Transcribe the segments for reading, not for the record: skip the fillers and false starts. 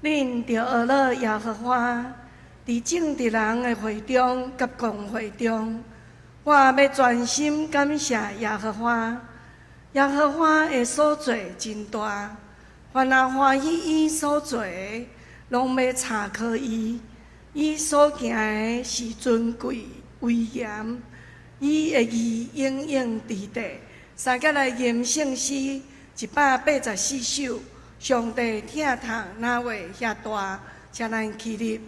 恁着学了耶和华，伫正直人的会中甲公会中，我要专心感谢耶和华。耶和华的所做真大，凡那欢喜伊所做的，拢要查考伊。伊所行的是尊贵威严，伊的义永永伫地。三甲来吟圣诗184首，上帝疼痛哪话遐大，请咱起立。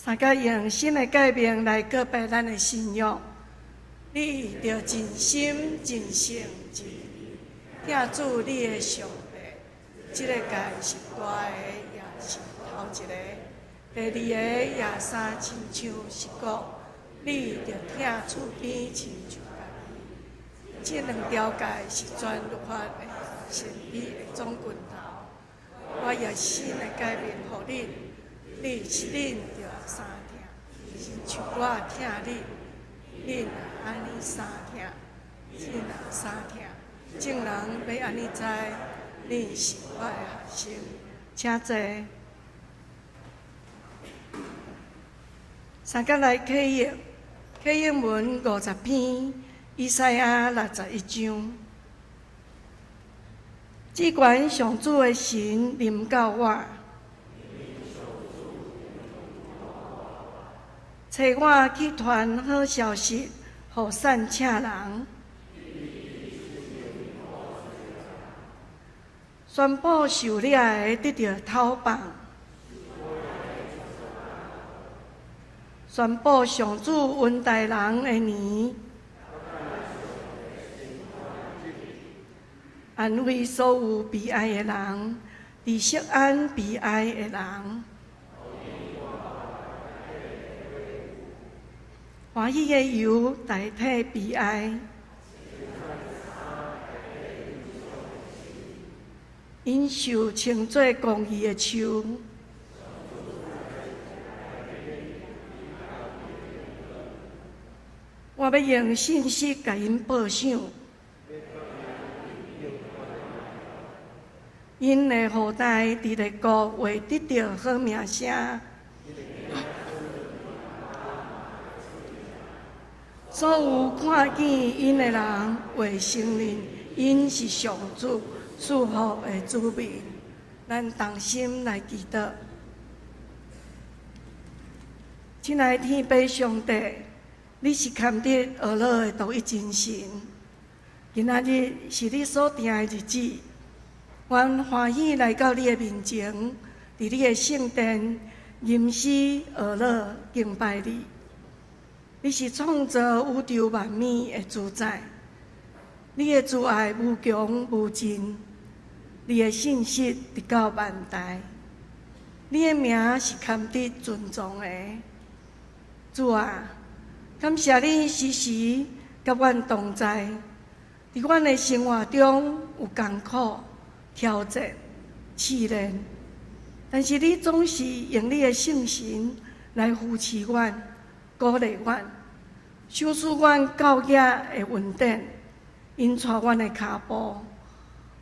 大家用新的界面来告白咱的信仰。你着真心、真性、真意，听主你的上帝。这个界是大的，也是头一个；第二个也三亲像是国，你着听厝边亲像家己。这两条界是全律法的神秘的总拳头。我也新的界面予恁，你是恁着三听，亲像我听恁，恁也安尼三听，恁也三听。众人要安尼知，恁是我的学生，请坐。三甲来启用启应文50篇，以赛亚61章。只管上主的神临到我，找我去传好消息，互散请人，宣布受掠的得到讨放，宣布上主恩待人的年，安慰所有悲哀的人，知悉安悲哀的人。欢喜的油代替悲哀，因受称作公义的树。我要用信息甲因报赏，因的后代伫列国会得到好名声。所有看见因的人会承认，因是上主赐福的子民。咱同心来祈祷。亲爱的天父上帝，你是堪得恶乐的独一真神。今仔日是你所定的日子，愿欢喜来到你的面前，伫你的圣殿吟诗恶乐敬拜你。你是创造宇宙万物的主宰，你的慈爱无穷无尽，你的信息直到万代，你的名是堪得尊重的。主啊，感谢你时时甲阮同在，伫阮的生活中有艰苦、挑战、试炼，但是你总是用你的圣神来扶持阮。鼓励阮，修使阮教业会稳定，引带阮的脚步，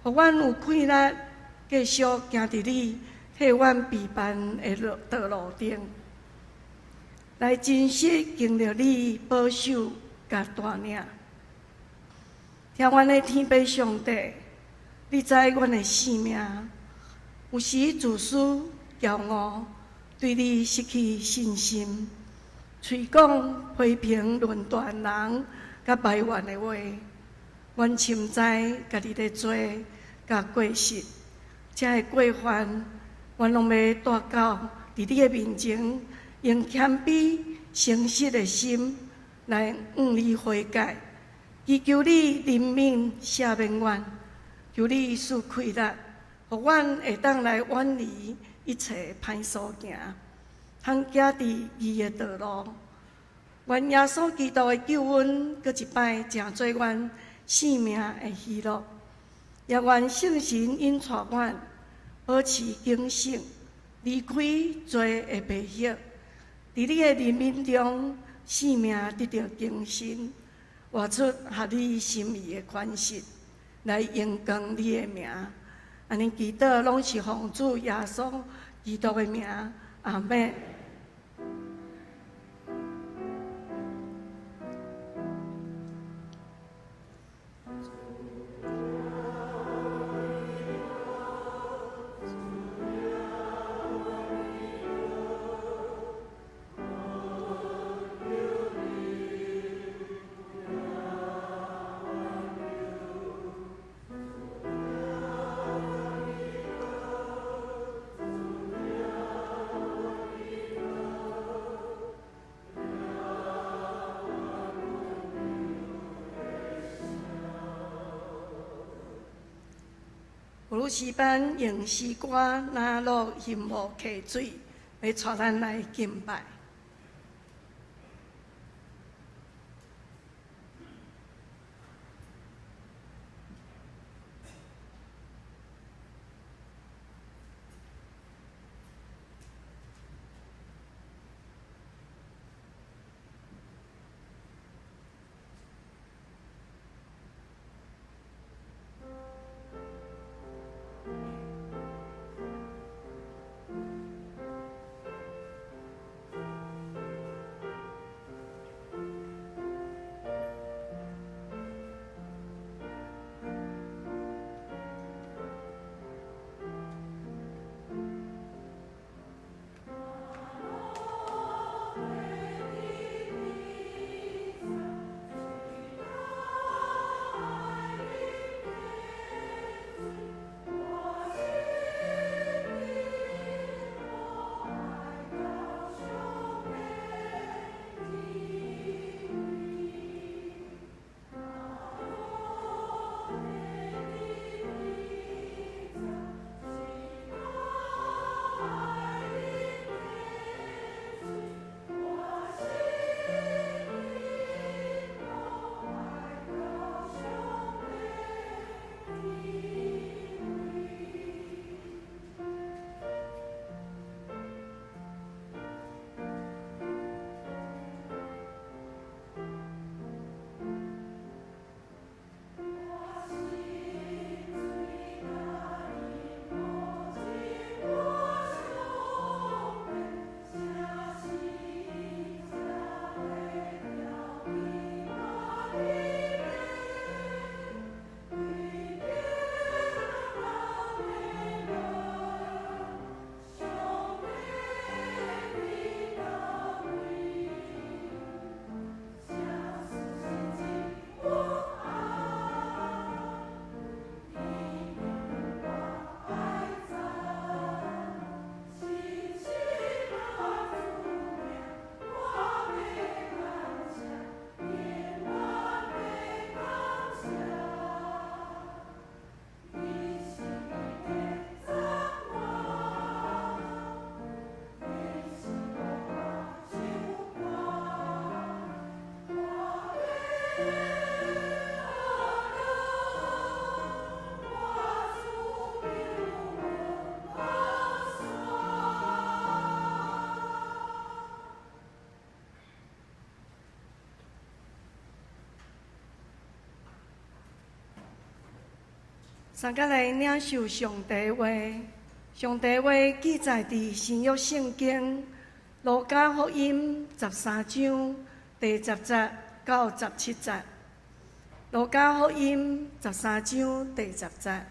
互阮有气力继续行伫你替阮备办的道路顶，来真实经历你保守甲带领。听阮的天父上帝，你知阮的性命，有时自私、骄傲，对你失去信心。嘴讲批评论断人甲埋怨的话，阮深知家己的罪甲过失，这个过犯，阮拢要带到伫你的面前，用谦卑诚实的心来向你悔改，祈求你怜悯赦免阮，求你赐气力，互阮会当来远离一切歹所行。通行伫伊的道路，愿耶稣基督的救恩，搁一摆成做阮性命的喜乐。也愿圣神引带阮，保持警醒，离开罪的背隙，伫你的怜悯中，性命得到更新，活出合你心意的款式，来荣光你的名。安尼祈祷拢是奉主耶稣基督的名，阿门。布鲁斯班用诗歌拿落云雾溪水，要带咱来敬拜。三甲来领受上帝话，上帝话记载伫新约圣经路加福音13章第10节到17节。路加福音13章第10节，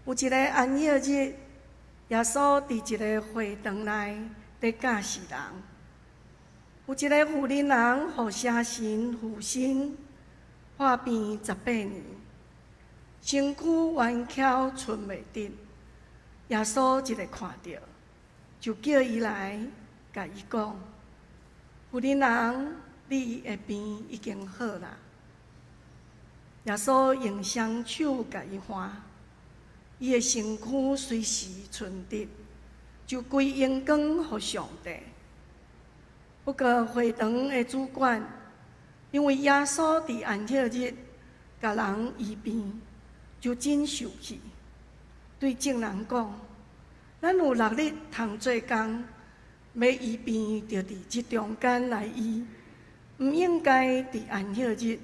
有一个安息日，耶稣伫一个会堂内在教示人。有一个妇人人互邪神附身，破病18年，身躯弯翘寸袂直。耶稣一个看到，就叫伊来，甲伊讲：“妇人人，你的病已经好啦。”耶稣用双手甲伊摸，伊的身躯随时寸直，就归荣光互上帝。不过会堂的主管，因为耶稣伫安息日甲人医病，就真受气，对众人讲：“咱有6日通做工，要医病就伫即中间来医，毋应该伫安息日。”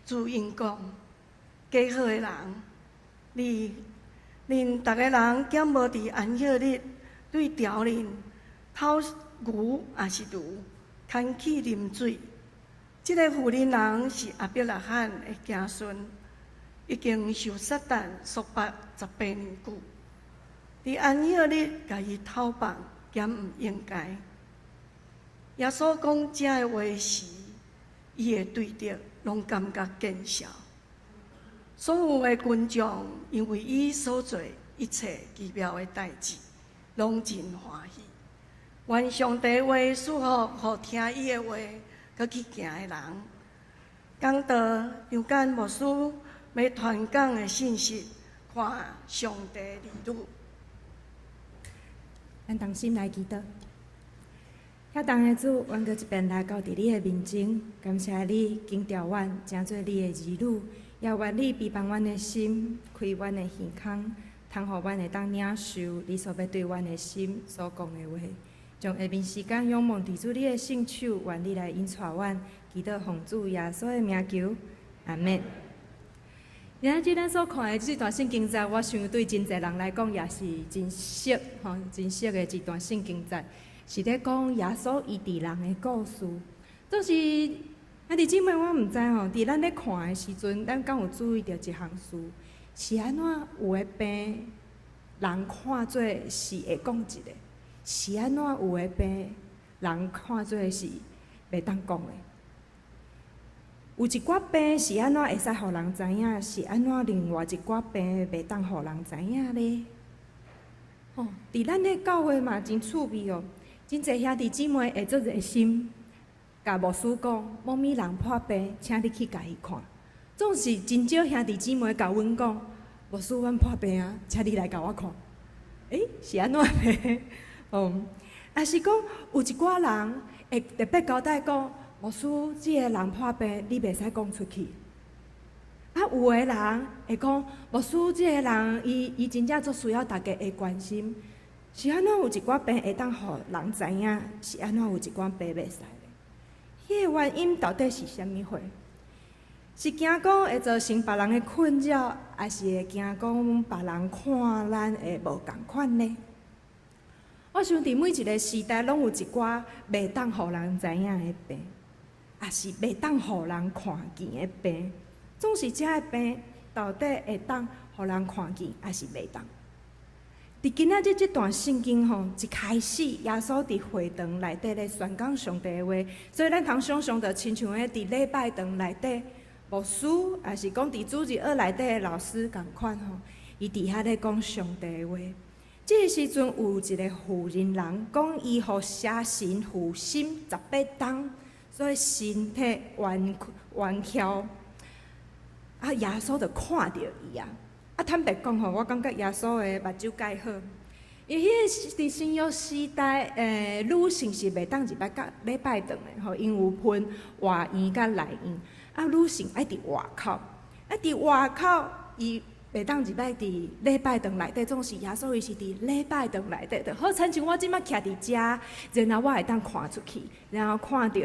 主因讲：“假好的人，恁逐个人兼无伫安息日对条人偷牛也是驴，牵去啉水。即个妇人人是亚伯拉罕的子孙，已经受撒旦束缚18年久。伫安息日甲伊偷放，兼毋应该。”耶稣讲这个话时，伊会对着拢感觉见笑。所有的群众因为伊所做一切奇妙的代志，拢真欢喜。愿上帝话祝福互听伊的话，佮去行的人。讲道杨干牧师要传讲的信息，看上帝理路。咱同心来祈祷。遐重的主，阮搁一遍来到伫你的面前，感谢你经调阮，成做你的儿女，也愿你陪伴阮的心，开阮的耳孔，通互阮会当领受你所要对阮的心所讲的话。将下面时间仰望伫主你的圣手，愿你来引带阮，祈祷奉主耶稣的名求，阿门。今仔日咱所看的这段圣经节，我想对真侪人来讲也是真熟吼，真熟的一段圣经节，是咧讲耶稣医治人的故事。总是兄弟姊妹，我毋知吼，伫咱咧看的时阵，咱敢有注意到一项事，是安怎有的病，人看做是会讲一个。是安怎有的病，人看做是袂当讲的。有一寡病是安怎会使互人知影？是安怎另外一寡病袂当互人知影呢？哦，伫咱的教会嘛真趣味哦，真侪兄弟姊妹会做热心，甲牧师讲，某咪人破病，请你去甲伊看。总是真少兄弟姊妹甲阮讲，牧师，阮破病啊，请你来甲我看。是安怎呢？也是讲有一寡人会特别交代讲，牧师，即个人破病，你袂使讲出去。有的人会讲，牧师，即个人伊真正足需要大家的关心。是安怎有一寡病会当互人知影？是安怎有一寡病袂使咧？迄个原因到底是啥物货？是惊讲会造成别人的困扰，还是会惊讲别人看咱会无共款呢？我想伫每一个时代，拢有一寡袂当互人知影的病，也是袂当互人看见的病。总是这个病到底会当互人看见，还是袂当？伫今仔日这段圣经吼，一开始耶稣伫会堂内底咧宣讲上帝的话，所以咱通想象着亲像咧伫礼拜堂内底，牧师也是讲伫主日学内底的老师共款吼，伊伫遐咧讲上帝的话。这个时阵有一个妇人人讲，伊互邪神附身18冬，所以身体弯翘。耶稣就看到伊啊。坦白讲吼，我感觉耶稣的目睭介好。伊迄个伫新约时代，女性是袂当入来礼拜堂的吼，因有分外院甲内院。女性爱伫外口，伫外口伊。袂当入来伫礼拜堂内底，总是耶稣伊是伫礼拜堂内底的。好，亲像我即摆徛伫遮，然后我会当看出去，然后看到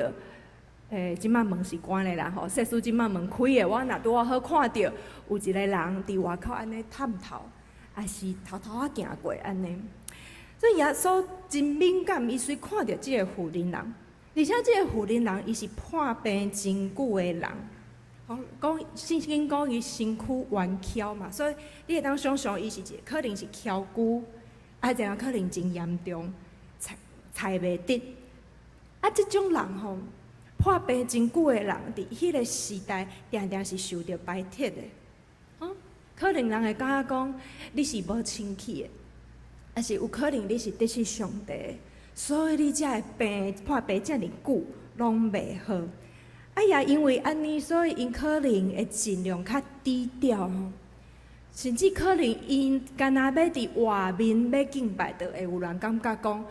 即摆门是关的啦吼，设施即摆门开的，我若拄好看到有一个人伫外口安尼探头，也是偷偷仔行过安尼。所以耶稣真敏感，伊随看到即个妇人人，而且即个妇人人伊是破病真久的人。讲圣经讲伊身躯弯翘嘛，所以你会当想象伊是一个可能是翘骨，啊，然后可能真严重，踩袂得。啊，即种人吼，破病真久的人，伫迄个时代定定是受到排斥的。可能人会感觉讲你是无清气的，还是有可能你是得是上帝的，所以你才会破病遮尔久拢袂好。啊，也因为安尼，所以因可能会尽量较低调吼，甚至可能因干那要伫外面要敬拜，就会有人感觉讲，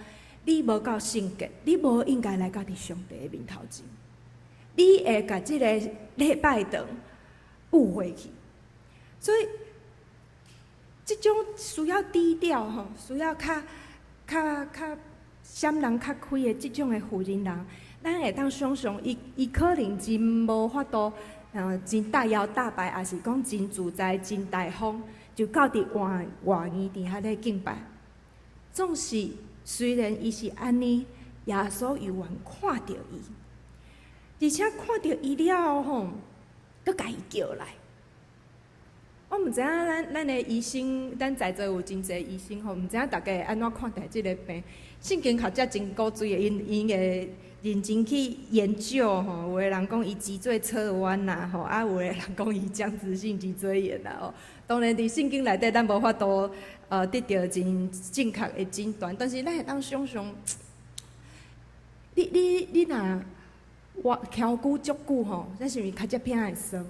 你无够圣洁，你无应该来到伫上帝的面头前，你会甲即个礼拜堂误会去，所以即种需要低调吼，需要较闪人较开的即种的妇人人。咱会当想象，伊可能真无法度，真大摇大摆，也是讲真自在、真大方，就到伫外院伫遐咧敬拜。总是虽然伊是安尼，耶稣犹原看到伊，而且看到伊了后吼，佮甲伊叫来。我毋知影咱的医生，咱在座有真侪医生吼，毋知影大家会安怎看待即个病？圣经学者真古锥的，因会认真去研究吼。有的人讲伊脊椎侧弯啦吼，啊有的人讲伊僵直性脊椎炎啦吼。当然伫圣经内底，咱无法度得到真正确的诊断，但是咱会当想象，你若翘骨足久吼，咱是毋是较才偏会酸，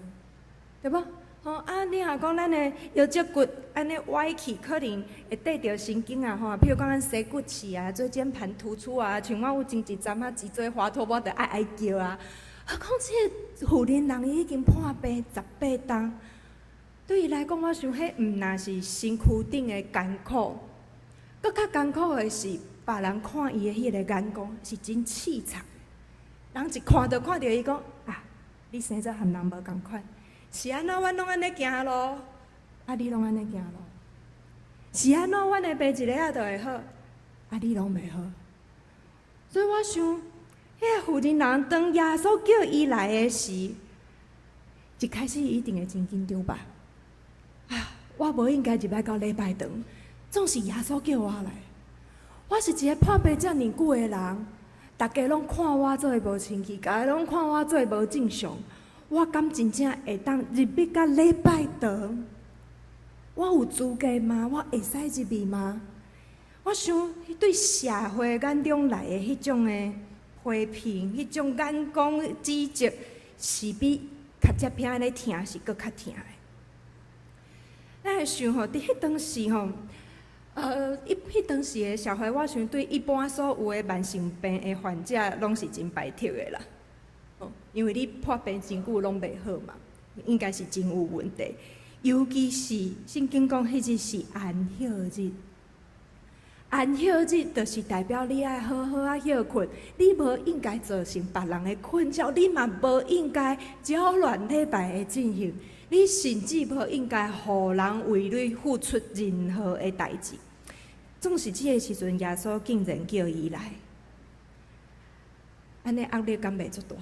对无？吼啊！你若讲咱的腰脊骨安尼歪去，可能会对着神经啊吼。譬如讲咱膝骨刺啊、椎间盘突出啊，像我有前一阵啊脊椎滑脱，我着爱叫啊。何况即个妇人人已经破病18冬，对伊来讲，我想迄毋若是身躯顶的艰苦，搁较艰苦的是别人看伊的迄个眼光是真凄惨。人一看到伊讲啊，你生做和人无共款。是安怎阮拢安尼行路，啊你拢安尼行路。是安怎阮的病一个仔就会好，啊你拢袂好。所以我想，迄个妇人人当耶稣叫伊来的时，一开始一定会真紧张吧。啊，我无应该入来到礼拜堂，总是耶稣叫我来。我是一个破病遮尔久的人，大家拢看我做无清气，大家拢看我做无正常。我敢真正会当入去到礼拜堂？我有资格吗？我会使入去吗？我想，对社会眼中来的迄种的批评、迄种眼光指责，是比较接偏咧听，是搁较疼的。咱会想吼，伫迄当时吼，迄当时的社会，我想对一般所有的慢性病的患者，拢是真排斥的啦。因为你破病真久拢袂好嘛，应该是真有问题。尤其是圣经讲，迄日是安息日。安息日就是代表你爱好好啊休困，你无应该造成别人的困扰，你嘛无应该搅乱礼拜的进行，你甚至无应该互人为你付出任何的代志。总是即个时阵，耶稣竟然叫伊来，安尼压力敢袂足大？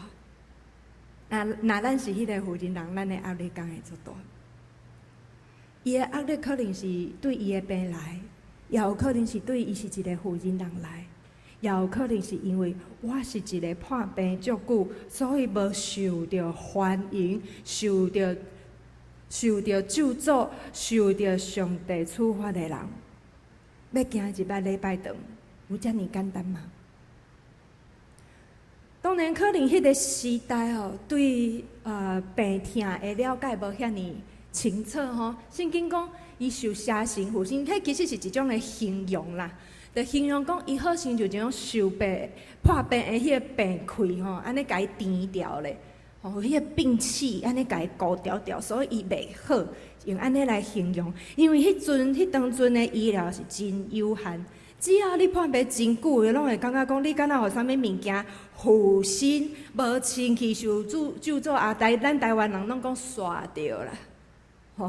那咱是迄个妇人人，咱的压力敢会足大？伊的压力可能是对伊的病来，也有可能是对伊是一个妇人人来，也有可能是因为我是一个破病足久，所以无受到欢迎，受到咒诅，受到上帝处罚的人，要行一摆礼拜堂，有遮尔简单吗？当然，可能迄个时代吼，对病痛的了解无遐尼清楚吼。圣经讲伊受蛇神附身，迄其实是一种的形容啦，就形容讲伊好像就一种受病破病的迄个病气吼，安尼甲伊填掉咧，吼，迄个病气安尼甲伊糊掉掉，所以伊袂好，用安尼来形容。因为迄当阵的医疗是真有限。只要你判别真久的，拢会感觉讲你敢若有啥物物件附身，无亲去受诅咒啊！咱台湾人拢讲刷着啦，吼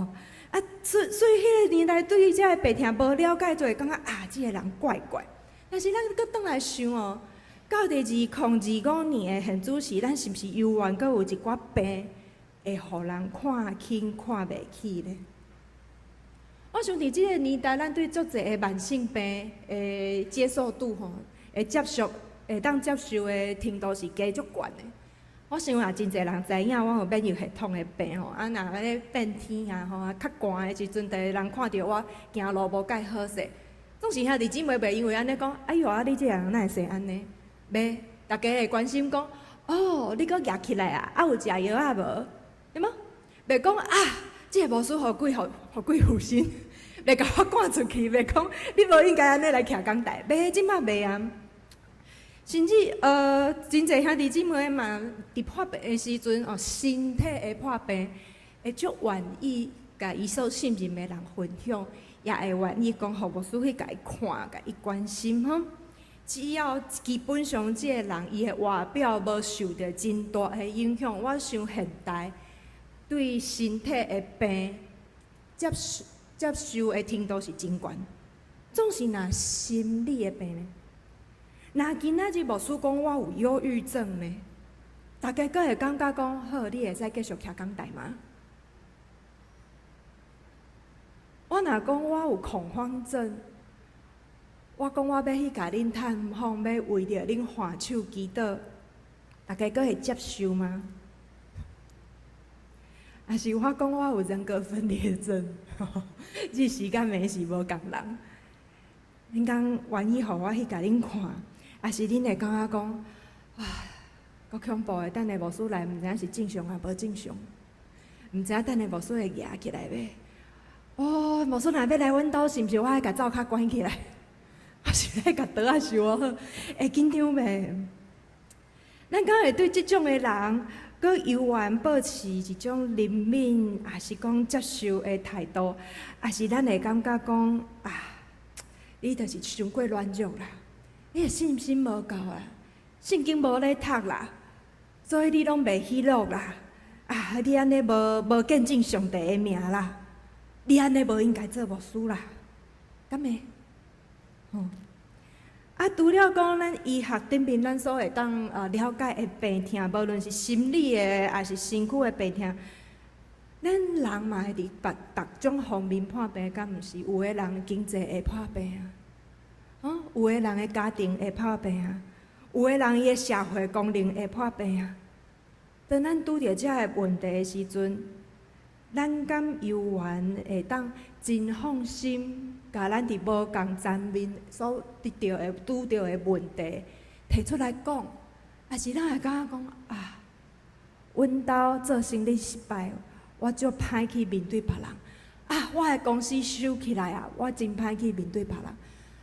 啊！所以迄个年代对于遮个病痛无了解，就会感觉啊，即个人怪怪。但是咱搁倒来想哦，到第2025年的现主时，咱是毋是犹原搁有一寡病会互人看轻看袂起咧？我想伫即个年代，咱对足侪的慢性病的接受度吼，会当接受的程度是加足悬的。我想也真侪人知影，我有免疫系统的病吼，啊，若咧变天啊吼，啊较寒的时阵，逐个人看到我行路无介好势，总是兄弟姊妹袂因为安尼讲，哎哟啊，你这个人哪会生安尼？袂，大家会关心讲，哦，你搁举起来啊？啊有食药啊无？对吗？袂讲啊。即个无师互鬼附身，袂甲我赶出去，袂讲你无应该安尼来徛讲台，袂，即摆袂啊。甚至真侪兄弟姊妹嘛，伫破病的时阵哦，身体的破病，会足愿意甲伊所信任的人分享，也会愿意讲互牧师去甲伊看，甲伊关心吼。只要基本上即个人伊的外表无受到真大的影响，我想现代对身体的病接受的程度是真悬，总是若心理的病呢？若今仔日牧师讲我有忧郁症呢，大家阁会感觉讲好，你会使继续徛讲台吗？我若讲我有恐慌症，我讲我要去甲恁探访，要为着恁换手祈祷，大家阁会接受吗？还是我讲我有人格分裂症，这时间没是无共人。恁讲愿意互我去甲恁看，还是恁会感觉讲，哇，够恐怖的！等下牧师来，毋知影是正常还无正常，毋知影等下牧师会举起来袂？哦，牧师若要来阮兜，是毋是我爱甲灶骹关起来？还是爱甲桌仔收好？会紧张袂？咱敢会对即种的人？佮犹原保持一种怜悯，还是讲接受的态度，还是咱会感觉讲啊，你就是伤过软弱啦，你的信心无够啦，圣经无咧读啦，所以你拢袂喜乐啦，啊，你安尼无见证上帝的名啦，你安尼无应该做牧师啦，敢会？吼。啊，除了讲咱医学顶面咱所会当了解的病痛，无论是心理的还是身躯的病痛，咱人嘛会伫别种方面破病，敢毋是？有的人经济会破病啊，有的人的家庭会破病啊，有的人伊的社会功能会破病啊。当咱拄着遮个问题的时阵，咱敢犹原会当真放心？甲咱伫无共层面所拄着的问题提出来讲，还是咱会感觉讲啊，阮兜做生意失败，我足歹去面对别人啊，我的公司收起来啊，我真歹去面对别人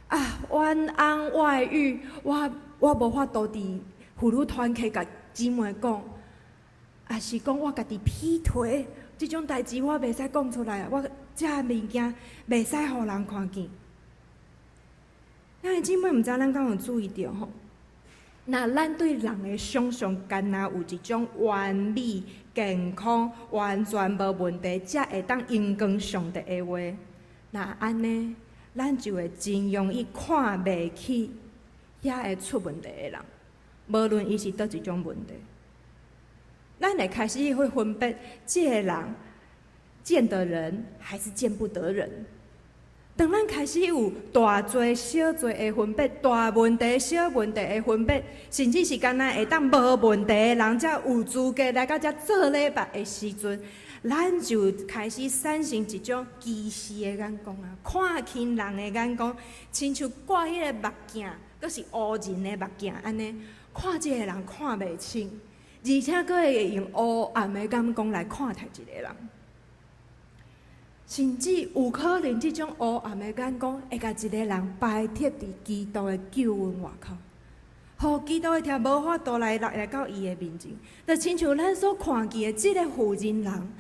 啊，阮翁外遇，我无法度伫妇女团契甲姊妹讲，还是讲我家己劈腿。即种代志我袂使讲出来，我遮物件袂使互人看见。咱的姊妹毋知咱敢有注意到吼？那咱对人的想象，敢若有一种完美、健康、完全无问题，才会当应光上帝的话。那安尼，咱就会真容易看袂起遐会出问题的人，无论伊是倒一种问题。咱会开始会分辨这个人见得人还是见不得人。当咱开始有大罪小罪的分别，大问题小问题的分别，甚至是敢若会当无问题的人才有资格来到遮做礼拜的时阵，咱就开始产生一种歧视的眼光啊，看轻人的眼光，亲像挂迄个目镜，阁是乌人的目镜安尼，看这个人看袂清。而且佫会用黑暗的眼光来看待一个人，甚至有可能这种黑暗的眼光会甲一个人排斥伫基督的救恩外口，互基督的条无法度来到伊的面前。就亲像咱所看见的这个妇人人，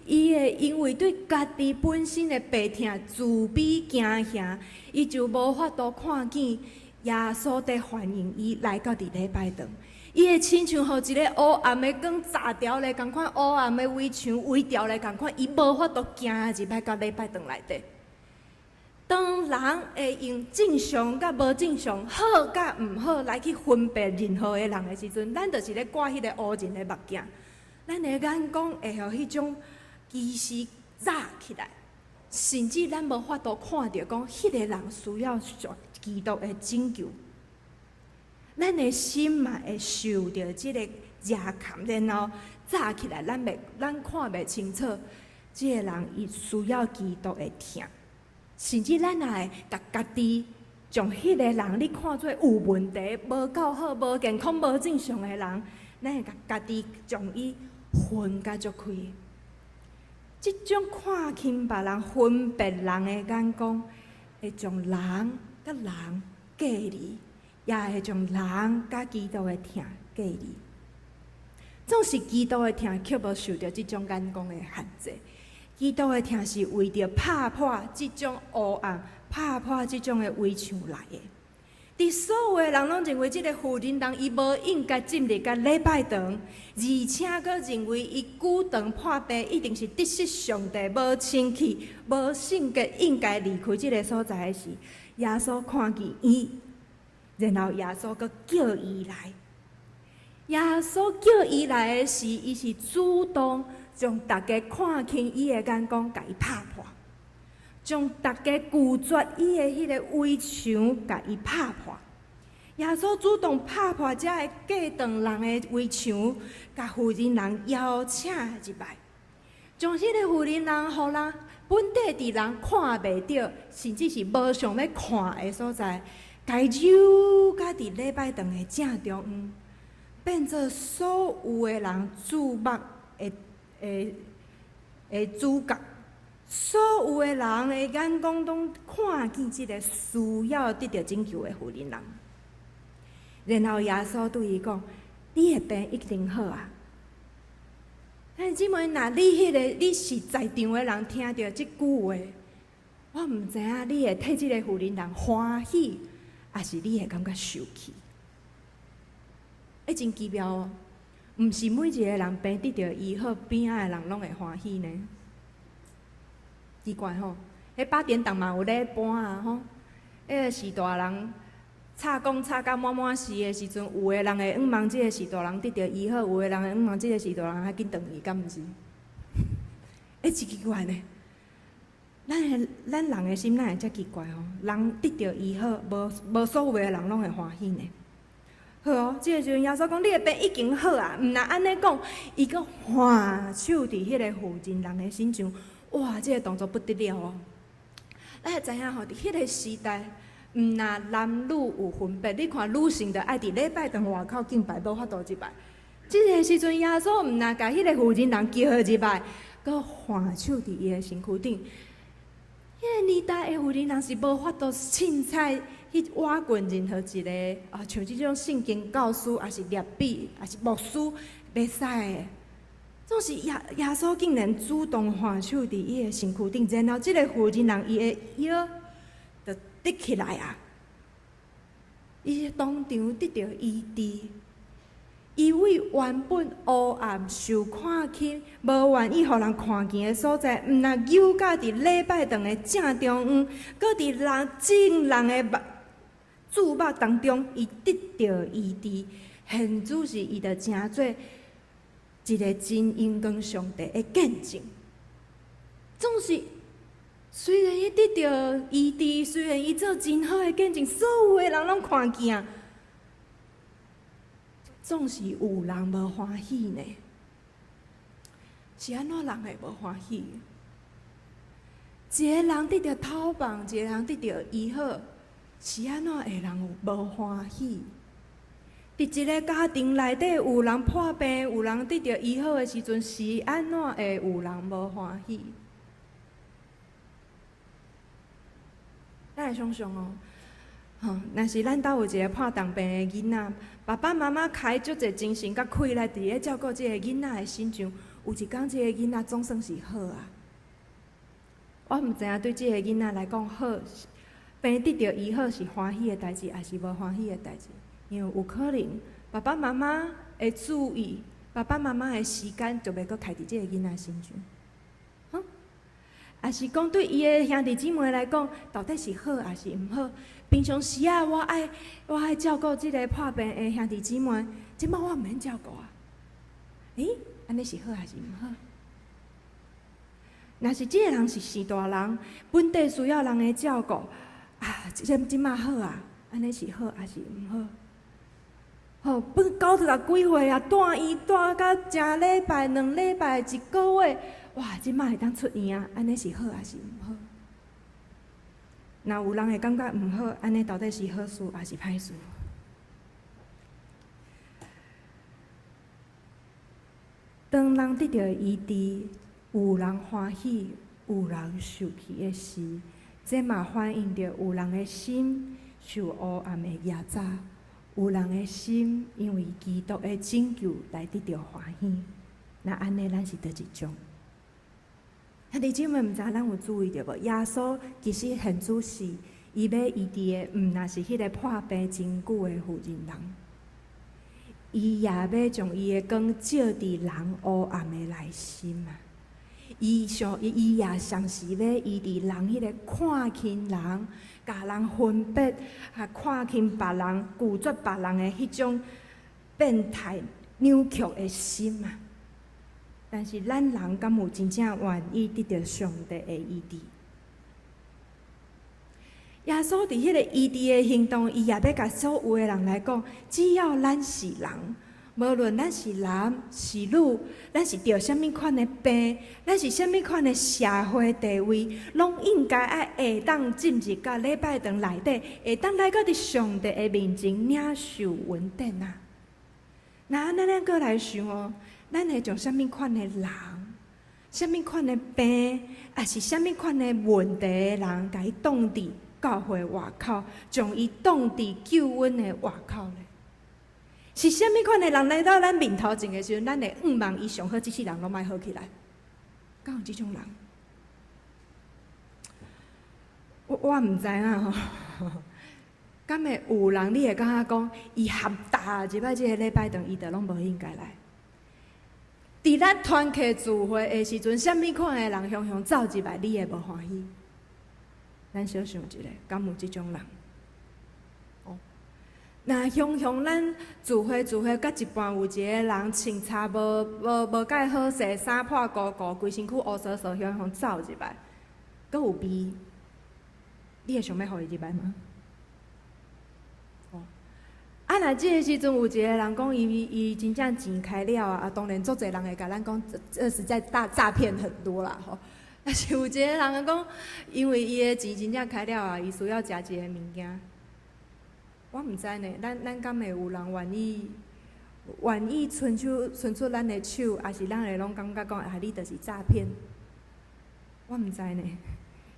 伊会因为对家己本身的病痛自卑惊吓，伊就无法度看见耶稣在欢迎伊来到伫礼拜堂。伊会亲像互一个黑暗的光炸掉咧，共款黑暗的围墙围掉咧，共款伊无法度行入来到礼拜堂内底。当人会用正常甲无正常、好甲毋好来去分别任何的人的时阵，咱就是咧挂迄个乌人的目镜，咱的眼光会互迄种歧视炸起来，甚至咱无法度看到讲迄个人需要基督的拯救。咱的心嘛会受到即个压陷，然后炸起来，咱看袂清楚，即个人伊需要基督的疼。甚至咱也会甲家己从迄个人，你看做有问题、无够好、无健康、无正常的人，咱会甲家己从伊分甲足开。即种看轻别人、分别人的眼光，会将人甲人隔离，也会将人甲基督的疼隔离。总是基督的疼，却无受到即种眼光的限制。基督的疼是为着拍破即种黑暗，拍破即种的围墙来的。伫所有的人拢认为即个妇人人伊无应该进入甲礼拜堂，而且佫认为伊久长破病一定是得失上帝无清气、无圣洁，应该离开即个所在的时，耶稣看见伊，然后耶稣佫叫伊来。耶稣叫伊来的时，伊是主动将大家看清伊的眼光，甲伊拍破；将大家拒绝伊的迄个围墙，甲伊拍破。耶稣主动拍破遮个隔断人的围墙，甲妇人人邀请入来，将迄个妇人人，互人本地的人看袂到，甚至是无想要看的所在，甲伊揪甲伫礼拜堂的正中央，变做所有的人注目的主角，所有的人的眼光拢看见即个需要得到拯救的妇人人。然后耶稣对伊讲：“你的病一定好啊！”但姊妹，若你是在场的人，听到即句话，我毋知影你会替即个妇人人欢喜，还是你会感觉受气？真奇妙哦！毋是每一个人病得到医好，边仔的人拢会欢喜呢。奇怪吼，迄8点档嘛有咧播啊吼，迄个是大人插讲插甲满死的时阵，有的人会仰望即个是大人得到医好，有的人会仰望即个是大人较紧转去，敢毋是？真奇怪呢。咱人的心哪会遮奇怪吼？人得到医好，无所有的人拢会欢喜呢。好哦，即个时阵耶稣讲：“你的病已经好啊！”毋若安尼讲，伊阁换手伫迄个妇人人的身上，哇！即个动作不得了哦。咱会知影吼，伫迄个时代，毋若男女有分别，你看女性着爱伫礼拜堂外口敬拜，无法度入来。即个时阵，耶稣毋若甲迄个妇人人叫入来，阁换手伫伊的身躯顶。迄个年代的妇人人是无法度凊彩去挖掘任何一个像即种圣经教师，还是律比，还是牧师，袂使的。总是耶稣竟然主动换手伫伊的身躯顶，然后即个妇人人伊的腰就直起来啊！伊当场得到医治。伊为原本黑暗、受看轻、无愿意互人看见的所在，毋若扭到伫礼拜堂的正中央，搁伫众人的注目当中，伊得到医治。现主是伊着诚做一个真荣光上帝的见证。总是虽然伊得到医治，虽然伊做真好的见证，所有的人拢看见。总是有人无欢喜呢，是安怎人会无欢喜？一个人得到讨棒，一个人得到医好，是安怎会人有无欢喜？伫一个家庭内底，有人破病，有人得到医好的时阵，是安怎会有人无欢喜？咱会想想哦。若是咱兜有一个破重病的囡仔，爸爸妈妈开足侪精神甲气力伫咧照顾即个囡仔的身上，有一天即个囡仔总算是好啊。我毋知影对即个囡仔来讲好，病得到医好是欢喜的代志，还是无欢喜的代志？因为有可能爸爸妈妈的注意，爸爸妈妈的时间就袂阁开伫即个囡仔身上。也是讲对伊的兄弟姊妹来讲，到底是好还是毋好？平常时啊，我爱照顾即个破病的兄弟姊妹，即摆我毋免照顾啊。安尼是好还是毋好？若是即个人是生大人，本地需要人的照顾即摆好啊，安尼是好还是毋好？本90几岁啊，住院住到正礼拜、2礼拜、1个月。哇！即摆会当出院啊，安尼是好还是毋好？若有人会感觉毋好，安尼到底是好事还是歹事？当人得到医治，有人欢喜，有人受气的时，这嘛反映着有人的心受黑暗的压榨，有人的心因为基督的拯救来得到欢喜。那安尼，咱是倒一种？兄弟姊妹，毋知咱有注意到无？耶稣其实很仔细，伊要医治的，毋若是迄个破病真久的妇人人，伊也要将伊的光照伫人黑暗的内心啊！伊也像是要医治人迄个看轻人、甲人分别、看轻别人、拒绝别人的迄种变态扭曲的心啊！但是咱人敢有真正愿意得到上帝的医治？耶稣伫迄个医治的行动，伊也要甲所有的人来讲，只要咱是人，无论咱是男是女，咱是着什么款的病，咱是什么款的社会地位，拢应该会当进入到礼拜堂内底，会当来到伫上帝的面前领受恩典啊！那安尼咱搁来想哦。咱会从什么款的人、什么款的病，还是什么款的问题的人，甲伊挡伫教会外口，将伊挡伫救恩的外口呢？是什么款的人来到咱面头前的时阵，咱会望伊上好，这世人拢莫好起来？敢有这种人？我毋知影吼。敢会有人你会感觉讲，伊合大入摆即个礼拜堂，伊就拢无应该来？伫咱团契聚会的时阵，什么款的人雄雄走入来，你会无欢喜？咱小想一下，敢有即种人？那雄雄咱聚会，甲一半有一个人穿插无介好势，衫破鼓鼓，规身躯乌糟糟，雄雄走入来，阁有味，你会想要互伊入来吗？若即个时阵有一个人讲伊真正钱开了啊，当然足侪人会甲咱讲，这实在诈骗很多啦吼。但是有一个人讲，因为伊的钱真正开了啊，伊需要食一个物件。我毋知呢，咱敢会有人愿意伸出咱的手，还是咱会拢感觉讲你就是诈骗？我毋知呢，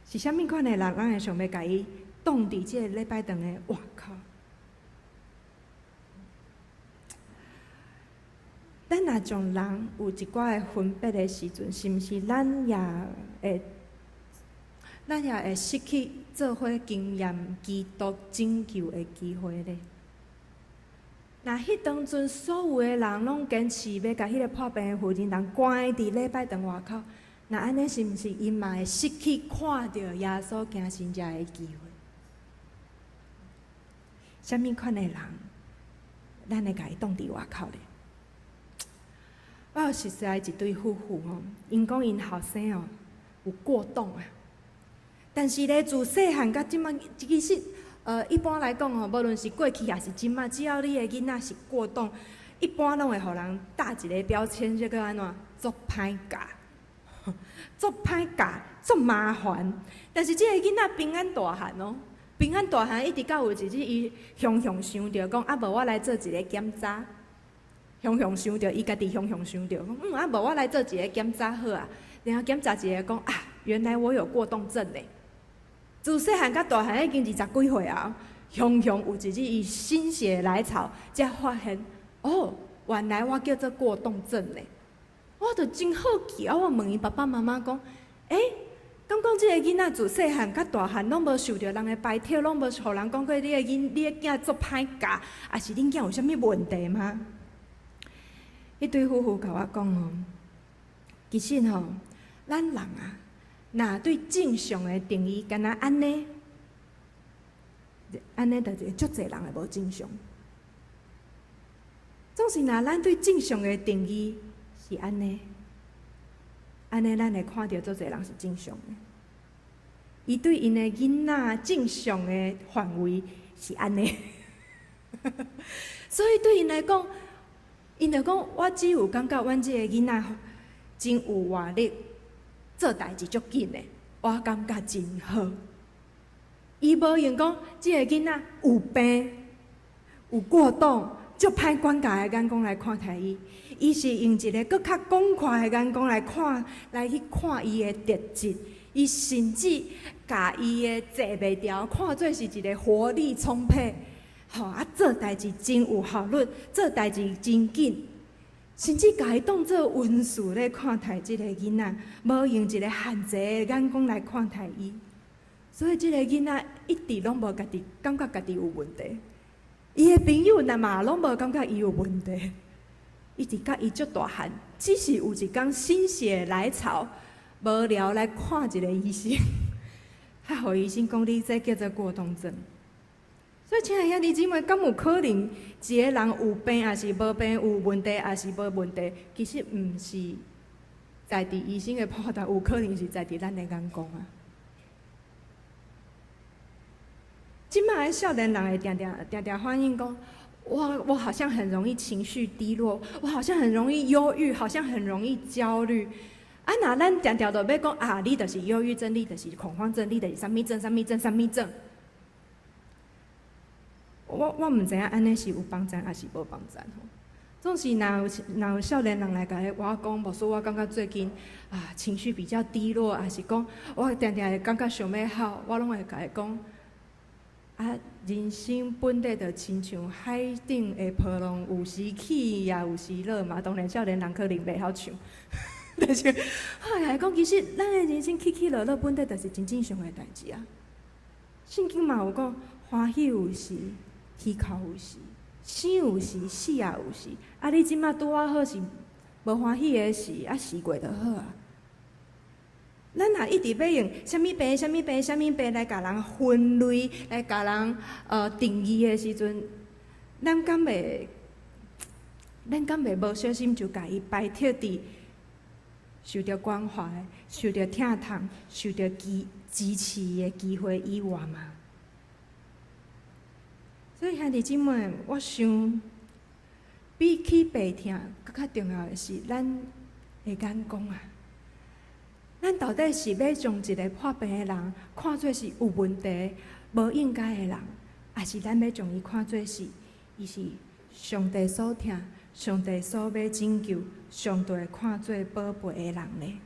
是啥物款的人，咱会想要甲伊挡伫即个礼拜堂的外口？咱若从人有一寡的分别的时阵，是毋是咱也会失去做伙经验基督拯救的机会呢？那迄当阵所有的人拢坚持要甲迄个破病的妇人人关伫礼拜堂外口，那安尼是毋是因嘛会失去看到耶稣行神迹的机会？什么款的人，咱会甲伊挡伫外口呢？我有识一对夫妇吼，因讲因后生哦有过动啊，但是咧自细汉到即马，其实一般来讲吼，无论是过去还是即马，只要你的囡仔是过动，一般拢会互人打一个标签，叫做安怎？足歹教，足歹教，足麻烦。但是即个囡仔平安大汉哦，平安大汉一直到有一日伊雄雄想着讲，无我来做一个检查。雄雄想着，伊家己雄雄想着，无我来做一个检查好啊。然后检查一个讲原来我有过动症呢。自细汉到大汉已经20几岁啊，雄雄有一日伊心血来潮，才发现原来我叫做过动症呢。我就真好奇啊！我问伊爸爸妈妈讲，敢讲即个囡仔自细汉到大汉，拢无受着人的排斥，拢无互人讲过你的囝做歹教，还是恁囝有啥物问题吗？迄对夫妇甲我讲哦，其实吼，咱人啊，若对正常的定义，敢若安尼，就是足侪人会无正常。总是若咱对正常的定义是安尼，咱会看到足侪人是正常的。伊对因的囡仔正常的范围是安尼，所以对因来讲，因就讲我只有感觉阮即个囡仔真有活力，做代志足紧的，我感觉真好。伊无用讲即个囡仔有病、有过动。足歹管教的眼光来看待伊，伊是用一个更较广阔的眼光来去看伊的特质，伊甚至甲伊的坐袂牢看做是一个活力充沛，做代志真有效率，做代志真紧，甚至甲伊当作温顺咧看待即个囡仔，无用一个限制的眼光来看待伊，所以即个囡仔一直拢无感觉家己有问题。伊的朋友若嘛拢无感觉伊有问题，一直甲伊足大汉，只是有一天心血来潮，无聊来看一个医生，互医生讲你这叫做过动症。所以，亲爱兄弟姊妹，敢有可能一个人有病，还是无病；有问题，还是无问题？其实毋是在伫医生的判断，有可能是在伫咱的眼光啊。即摆的少年人会定定反映讲，我好像很容易情绪低落，我好像很容易忧郁，好像很容易焦虑。若咱定定就要讲你就是忧郁症，你就是恐慌症，你就是啥物症。我毋知影安尼是有帮助还是无帮助吼。总是若有少年人来甲我讲，无说我感觉最近情绪比较低落，还是讲我定定会感觉想要哭，我拢会甲伊讲。人生本来就亲像海顶的波浪，有时起也有时落嘛。当然，少年人可能袂晓唱，但是我来讲，其实咱的人生起起落落，本来就是真正常的代志啊。圣经嘛有讲，欢喜有时，喜哭有时，生有时，死也有时。你即马拄好是无欢喜的时，死过就好啊。咱若一直要用啥物病来甲人分类，来甲人定义的时阵，咱敢袂无小心就甲伊排斥伫受到关怀、受到疼痛、受到支持的机会以外嘛？所以兄弟姊妹，我想比起病痛，更较重要的是咱的眼光啊。咱到底是要将一个破病的人看作是有问题、无应该的人，还是咱要将伊看作是伊是上帝所疼、上帝所要拯救、上帝看作宝贝的人呢？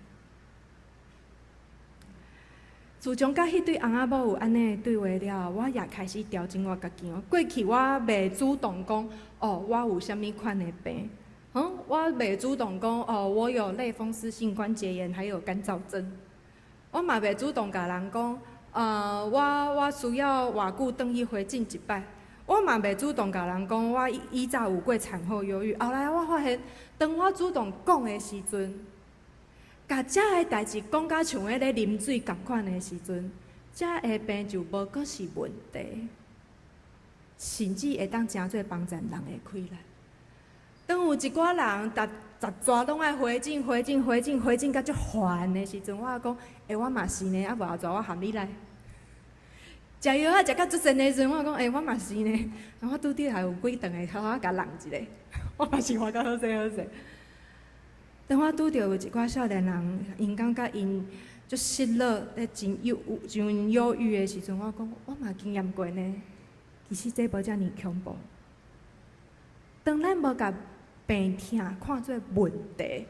自从甲迄对翁仔某有安尼的对话了，我也开始调整我家己哦。过去我袂主动讲我有啥物款的病。我袂主动讲我有类风湿性关节炎，还有干燥症。我嘛袂主动甲人讲，我需要偌久转去回诊一摆。我嘛袂主动甲人讲，我以早有过产后忧郁。后来我发现，当我主动讲的时阵，甲遮个代志讲甲像咧啉水共款的时阵，遮个病就无阁是问题，甚至会当诚做帮助人的开力。当有一寡人十抓拢爱回诊，甲足烦的时阵，我讲，我嘛是呢，无后抓我含你来。食药食到足神的时阵，我讲，我嘛是呢。然后拄着还有几顿的，好甲人一个，我嘛是活甲好势。当我拄着有一寡少年人，因感觉因足失落，真忧郁的时阵，我讲，我嘛经验过呢。其实这无遮尔恐怖。当咱无甲病痛看作问题，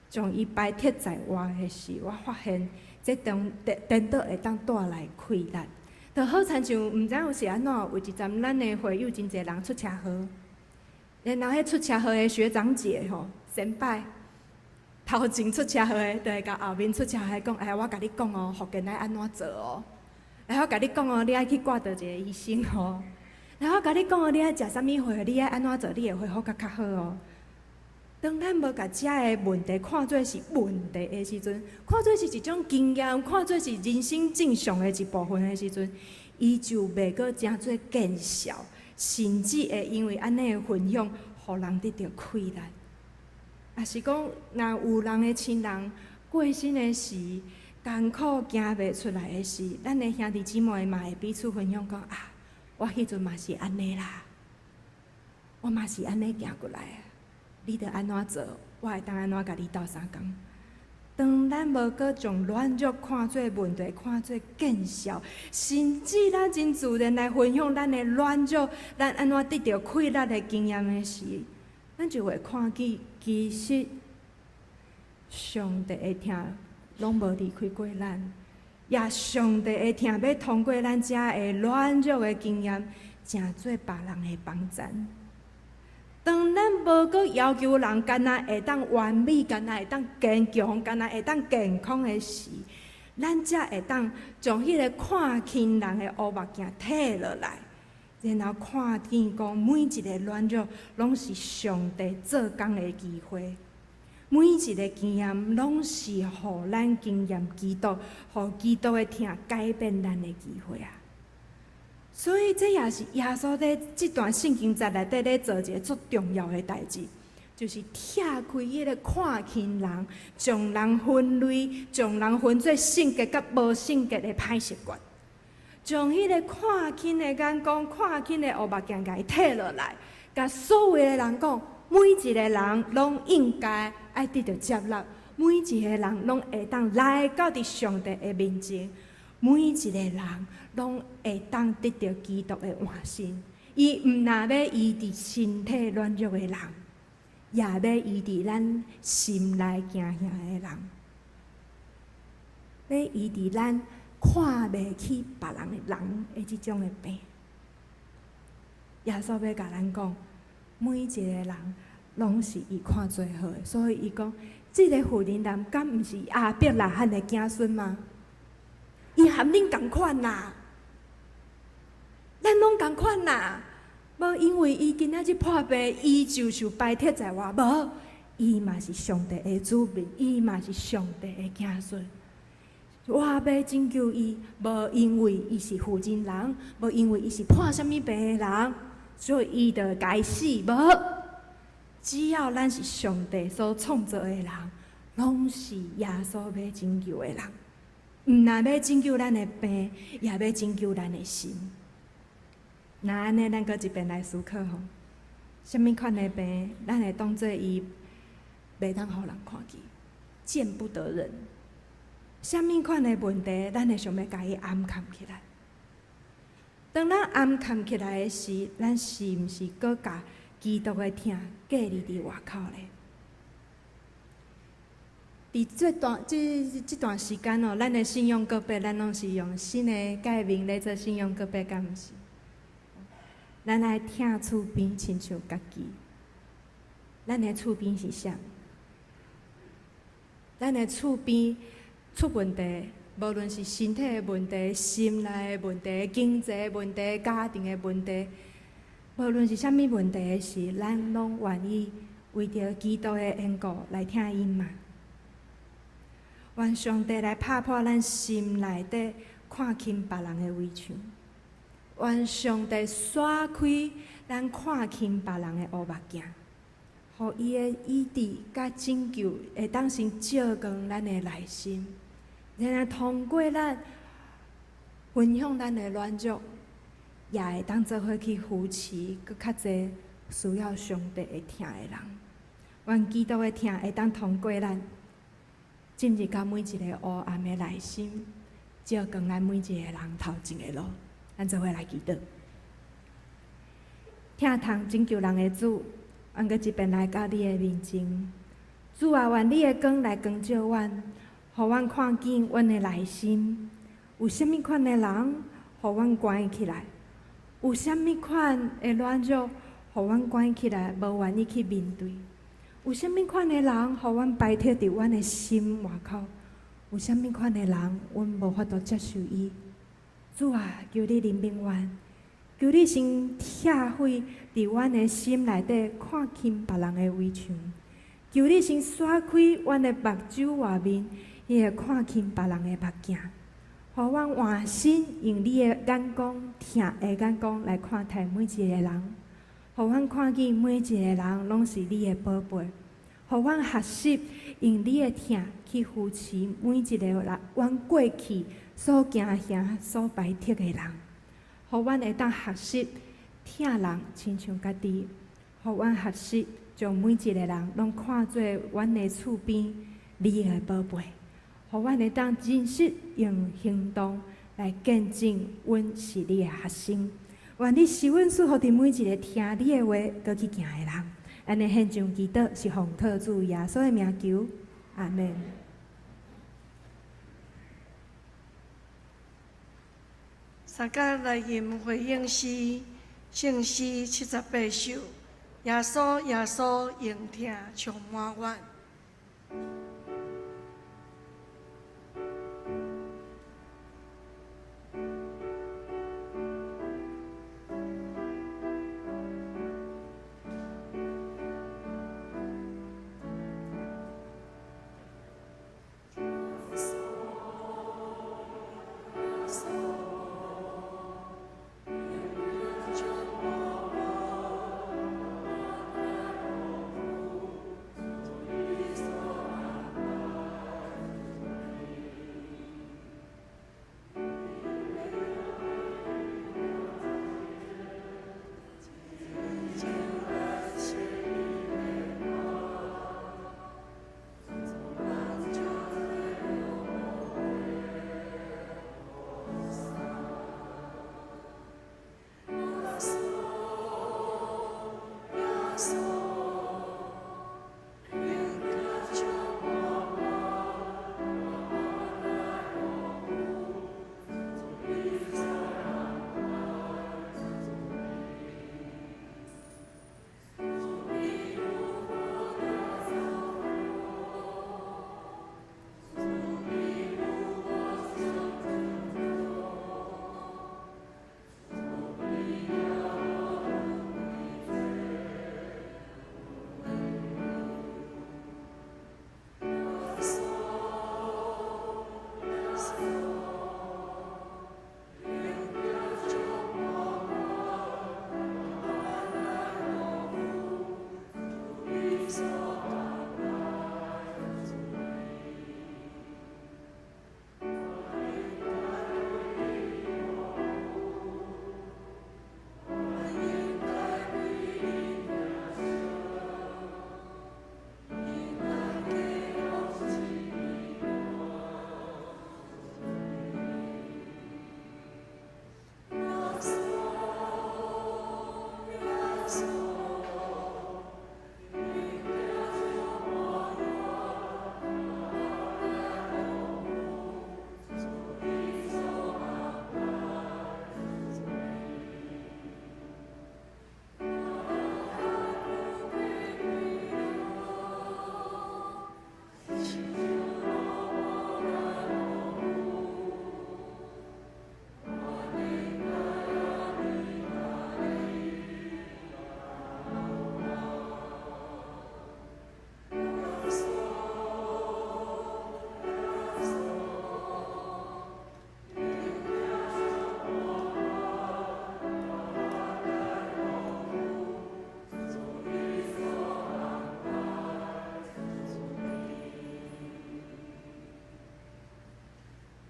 将伊排斥在外的时，我发现这颠倒会当带来溃烂。就好亲像毋知有是安怎，有一站咱的会友真侪人出车祸，然后迄出车祸的学长姐先拜，头前出车祸的，就会甲后面出车祸的讲：哎，我甲你讲哦，福建爱安怎做哦？哎，我甲你讲哦，你爱去挂倒一个医生哦。然后我甲你讲哦，你爱食啥物货，你爱安怎做，你会恢复较好哦。当咱无甲遮个问题看做是问题的时阵，看做是一种经验，看做是人生正常的一部分的时阵，伊就袂阁真做见效，甚至会因为安尼的分享，互人得到快乐。也是讲，若有人的亲人过身的时，艰苦行袂出来的时，咱的兄弟姊妹嘛会彼此分享讲啊，我迄阵嘛是安尼啦，我嘛是安尼行过来的。你着安怎做，我会当安怎甲你斗相共。当咱无阁将软弱看做问题，看做见效，甚至咱真自然来分享咱的软弱，咱安怎得到快乐的经验的时，咱就会看见，其实上帝的疼拢无离开过咱，也上帝的疼要通过咱遮的软弱的经验，成做别人的帮衬。当咱无阁要求人干那会当完美，干那会当坚强，干那会当健康的时，咱才会当将迄个看轻人的乌目镜摕落来，然后看见讲每一个软弱拢是上帝做工的机会，每一个经验拢是互咱经验基督，互基督的疼改变咱的机会啊！所以这也是耶稣在这段圣经在内底咧做一个足重要的代志，就是拆开迄个看轻人，将人分类，将人分做性格甲无性格的歹习惯，将迄个看轻的眼光、看轻的乌目镜甲伊摕落来，甲所有的人讲，每一个人拢应该爱得到接纳，每一个人拢会当来到伫上帝的面前。每一个人拢会当得到基督的换心，伊毋但要医治身体软弱的人，也要医治咱心内惊吓的人，要医治咱看袂起别人的人的即种的病。耶稣要甲咱讲，每一个人拢是伊看最好的，所以伊讲，即个妇人男敢毋是亚伯拉罕的子孙吗？伊含恁共款啦，咱拢共款啦。无因为伊今仔日破病，伊就受拜铁在我，无，伊嘛是上帝的子民，伊嘛是上帝的子孙。我要拯救伊，无因为伊是负责人，无因为伊是破啥物病的人，所以伊就该死。无，只要咱是上帝所创造的人，拢是耶稣要拯救的人。毋但要拯救咱的病，也要拯救咱的心。那安尼，咱搁一遍来思考吼，什么款的病，咱会当做伊袂当互人看见，见不得人。什么款的问题，咱会想要甲伊暗藏起来？当咱暗藏起来的时，咱是毋是搁甲基督的疼隔离伫外口咧？伫这段时间哦，咱的信仰告白，咱拢是用新的界面来做信仰告白，敢毋是？咱爱听厝边亲像家己。咱的厝边是啥？咱的厝边出问题，无论是身体的问题、心内的问题、经济的问题、家庭的问题，无论是啥物问题的时，咱拢愿意为着基督的缘故来听因嘛。愿上帝来拍破咱心内底看轻别人的围墙，愿上帝刷开咱看轻别人的乌目镜，互伊的医治甲拯救会当先照光咱的内心，然后通过咱分享咱的软弱，也会当做伙去扶持搁较侪需要上帝的疼的人。愿基督的疼会当通过咱。进入到每一个黑暗的内心，照光咱每一个人头前的路，咱做伙来祈祷。疼痛拯救人的主，愿阁一遍来到你的面前。主啊，愿你的光来光照阮，互阮看见阮的内心有啥物款的人，互阮关起来；有啥物款的软弱，互阮关起来，无愿意去面对。有啥物款的人，互阮摆脱伫阮的心外口？有啥物款的人，阮无法度接受伊？主啊，求你怜悯阮，求你先拆毁伫阮的心内底看轻别人的围墙，求你先刷开阮的目睭外面，迄个看轻别人的目镜，互阮换心用你的眼光、疼的眼光来看待每一个人，互阮看见每一个人拢是你的宝贝，互阮学习用你的疼去扶持每一个人，阮过去所行遐所摆脱的人，互阮会当学习疼人亲像家己，互阮学习将每一个人拢看作阮的厝边你的宝贝，互阮会当真实用行动来见证阮是你的学生。愿你是阮祝福伫每一个听你的话、搁去行的人。安尼献上祈祷是奉靠主耶稣的名求，阿门。三角来吟回应诗，圣诗78首。耶稣，耶稣，应听充满阮。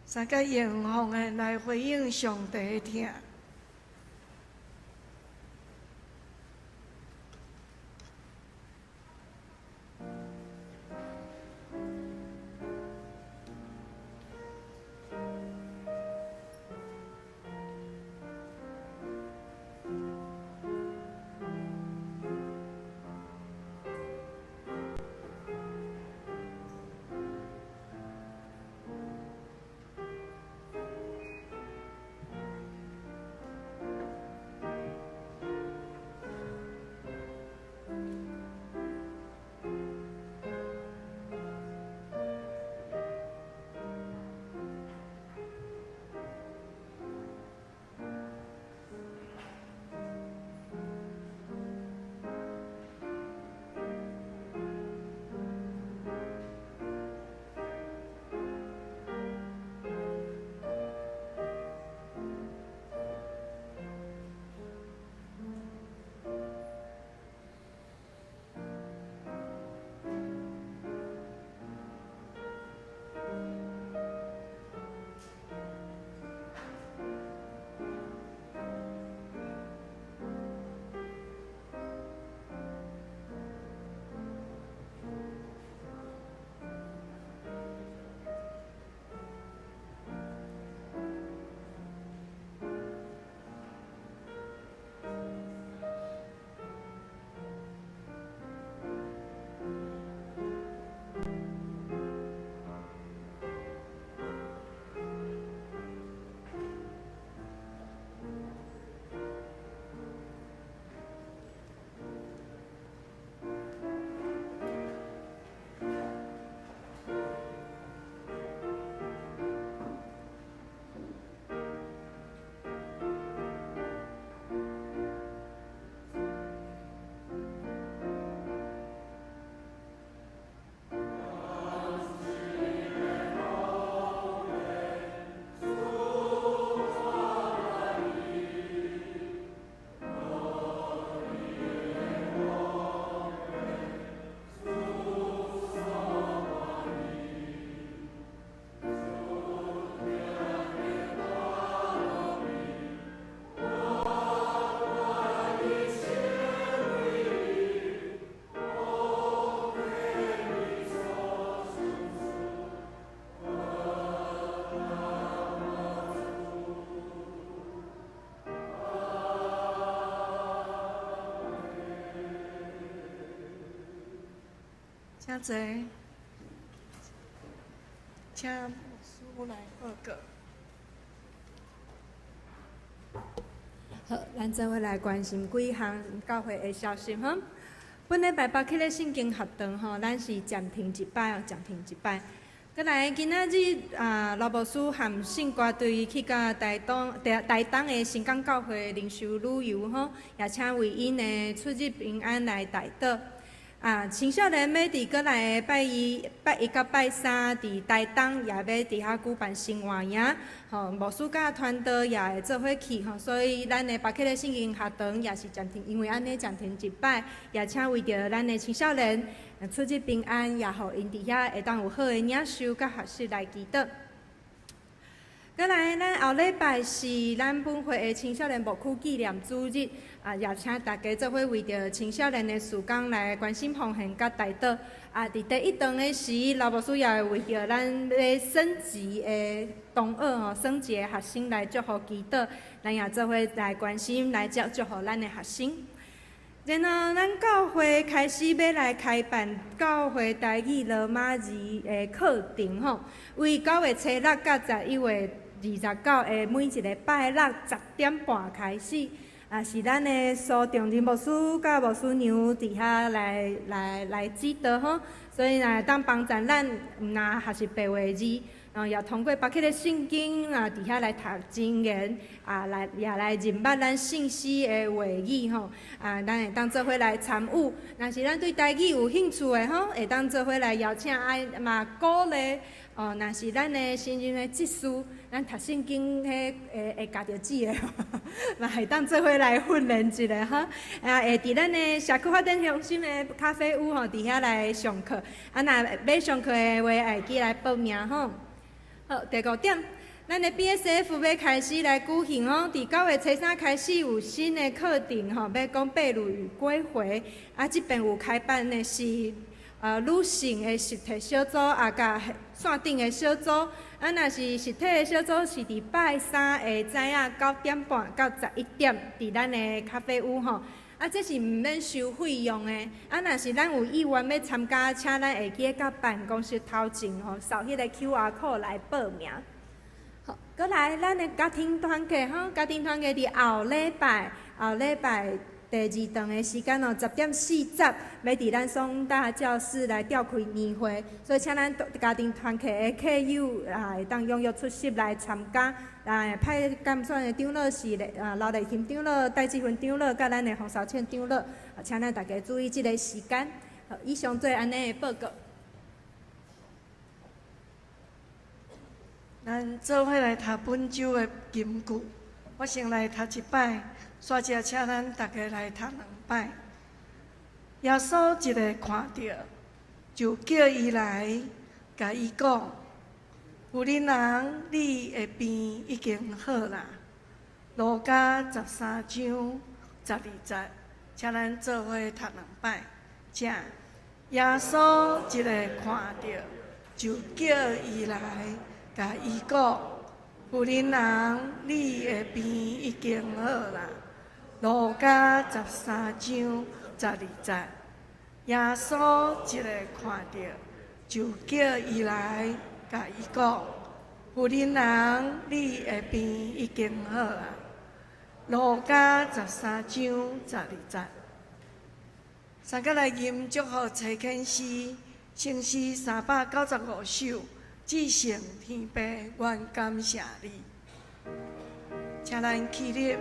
三角用奉的来回应上帝的听。请坐，请牧师来报告。好，咱做伙来关心几项教会的消息哈。本礼拜北起的圣经学堂吼，咱是暂停一摆哦，暂停一摆。过来今仔日罗牧师和圣歌队去到台东的新港教会灵修旅游吼，也请为因的出入平安来代祷。青少年要伫过来的拜一到拜三伫台东也要伫遐举办生活营，吼，牧师甲团队也会做伙去吼，所以咱的北起的圣经学堂也是暂停，因为安尼暂停一摆，也请为着咱的青少年出入平安，也互因伫遐会当有好的领受甲学习来祈祷。过来，咱后礼拜是咱本会的青少年牧区纪念主日，也请大家做伙为着青少年的事工来关心奉献甲代祷。伫第一堂的时，老牧师也会为着咱要升级的同学吼，升级的学生来祝福祈祷，咱也做伙来关心来祝福咱的学生。然后，咱教会开始要来开办教会台语罗马字的课程吼，为9月初6到11月29的每一个拜六10点半开始，是咱的苏重仁牧师甲牧师娘伫遐来指导吼，所以若当帮助咱，毋若学习白话字，也通过北起的圣经伫遐来读经言，也来认捌咱信息的话语吼，咱会当做伙来参与。若是咱对台语有兴趣的吼，会当做伙来邀请嘛鼓励。若是咱的新人的技师，咱读圣经会教着字的，嘛会当做伙来训练一下哈。会伫咱的社区发展中心的咖啡屋吼，伫遐来上课。若要上课的话，会记来报名吼。好，第5点，咱的 BSF 要开始来举行哦。伫9月初3开始有新的课程吼，要讲秘鲁与归回。这边有开办的是女性的实体小组，甲线顶的小组。若是实体的小组，是伫拜三下午9点半到11点，伫咱的咖啡屋吼。这是毋免收费用的。若是咱有意愿要参加，请咱会记到办公室头前吼，扫迄个 QR code 来报名。好，过来咱的家庭团契吼，家庭团契伫后礼拜第2堂的时间10点40，要伫咱松大教室来召开年会，所以请咱家庭团契的客友会当踊跃出席来参加。派监选的长老是刘丽琴长老、戴志芬长老，甲咱的洪少倩长老，请咱大家注意这个时间。好，以上做安尼的报告。咱做伙来读本周的金句，我先来读一摆。煞者，请咱大家来读2摆。耶稣一个看到，就叫伊来，甲伊讲：“有恁人，你的病已经好啦。”路加13章12节，请咱做伙读2摆。正，耶稣一个看到，就叫伊来，甲伊讲：“有恁人，你的病已经好啦。”路加13章12节，耶稣一个看到，就叫伊来，甲伊讲：“有恁人，你的病已经好啦。”路加13章12节。三个来吟祝福齐kend诗，圣诗395首，至圣天父，愿感谢你。请咱起立。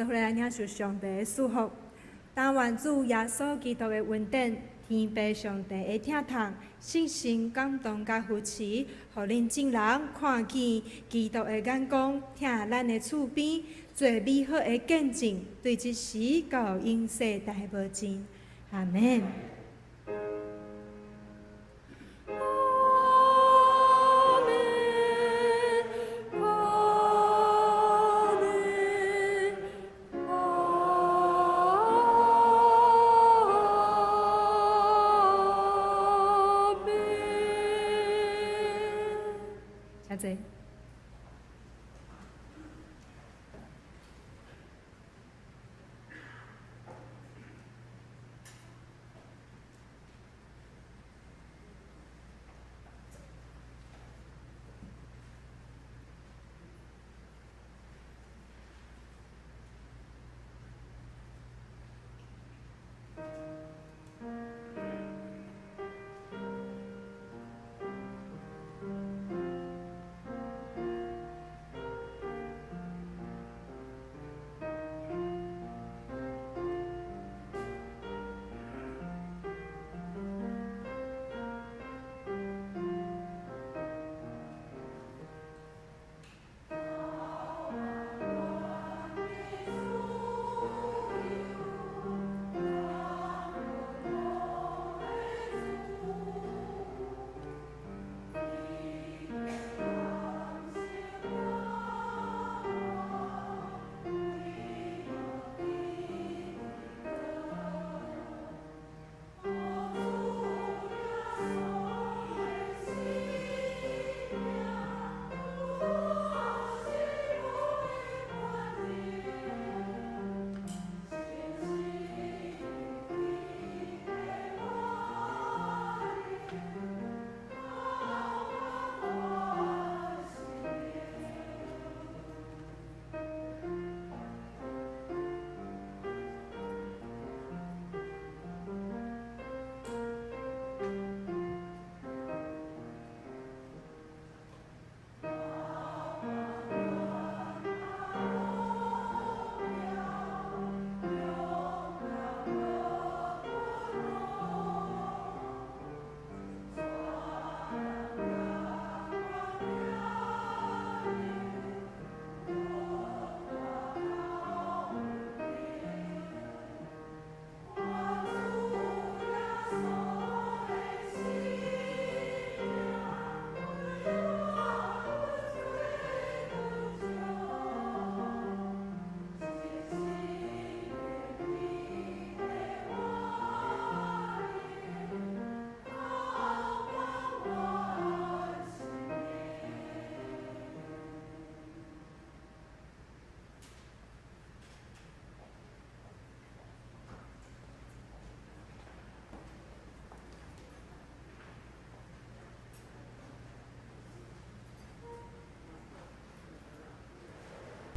回来领受上帝的祝福。但愿主耶稣基督的恩典、天父上帝的疼痛、信心感动甲扶持，互恁众人看见基督的眼光，听咱的厝边，做美好的见证，对这时到永世大保证。阿门。谢谢。